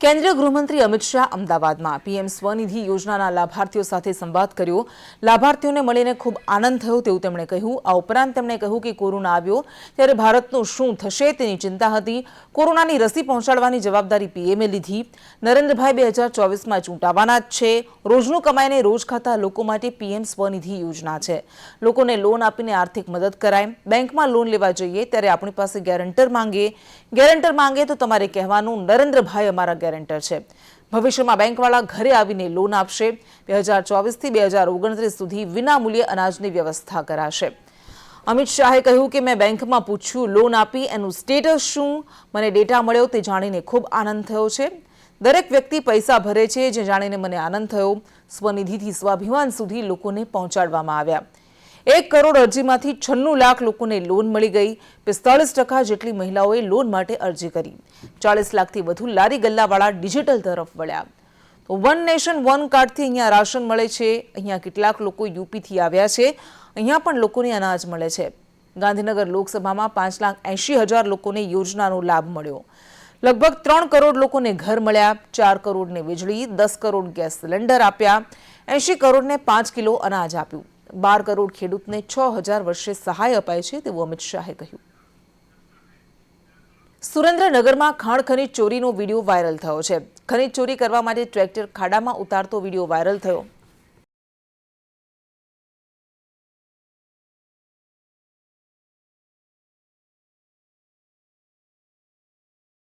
કેન્દ્રીય ગૃહમંત્રી અમિત શાહ અમદાવાદમાં પીએમ સ્વનિધિ યોજનાના લાભાર્થીઓ સાથે સંવાદ કર્યો। લાભાર્થીઓને મળીને ખૂબ આનંદ થયો તેવું તેમણે કહ્યું। આ ઉપરાંત તેમણે કહ્યું કે કોરોના આવ્યો ત્યારે ભારતનું શું થશે તેની ચિંતા હતી। કોરોનાની રસી પહોંચાડવાની જવાબદારી પીએમએ લીધી। નરેન્દ્રભાઈ 2024માં ચૂંટાવાના જ છે। રોજનું કમાઈને રોજ ખાતા લોકો માટે પીએમ સ્વનિધિ યોજના છે। લોકોને લોન આપીને આર્થિક મદદ કરાય। બેંકમાં લોન લેવા જઈએ ત્યારે આપણી પાસે ગેરંટર માંગે તો તમારે કહેવાનું નરેન્દ્રભાઈ અમારા ગેરંટર છે। ભવિષ્યમાં બેંકવાળા ઘરે આવીને લોન આપશે। 2024થી 2029 સુધી વિનામૂલ્યે અનાજની વ્યવસ્થા કરાશે। અમિત શાહે કહ્યું કે મેં બેંકમાં પૂછ્યું લોન આપી એનું સ્ટેટસ શું, મને ડેટા મળ્યો તે જાણીને ખૂબ આનંદ થયો છે। દરેક વ્યક્તિ પૈસા ભરે છે જે જાણીને મને આનંદ થયો। સ્વનિધિથી સ્વાભિમાન સુધી લોકોને પહોંચાડવામાં આવ્યા। 1 કરોડ અરજીમાંથી 96 લાખ લોકોને લોન મળી ગઈ। 45% જેટલી મહિલાઓએ લોન માટે અરજી કરી। 40 લાખથી વધુ લારી ગલ્લાવાળા ડિજિટલ તરફ વળ્યા। તો વન નેશન વન કાર્ડથી અહીંયા રાશન મળે છે। અહીંયા કેટલાક લોકો યુપીથી આવ્યા છે। અહીંયા પણ લોકોને અનાજ મળે છે। ગાંધીનગર લોકસભામાં 5,80,000 લોકોને યોજનાનો લાભ મળ્યો। લગભગ 3 કરોડ લોકોને ઘર મળ્યા। 4 કરોડને વીજળી, 10 કરોડ ગેસ સિલિન્ડર આપ્યા। 80 કરોડને 5 કિલો અનાજ આપ્યું। 12 કરોડ ખેડૂતને 6,000 વર્ષે સહાય અપાય છે તેવું અમિત શાહે કહ્યું। સુરેન્દ્રનગરમાં ખાણ ખનીજ ચોરીનો વિડીયો વાયરલ થયો છે। ખનીજ ચોરી કરવા માટે ટ્રેક્ટર ખાડામાં ઉતારતો વિડીયો વાયરલ થયો।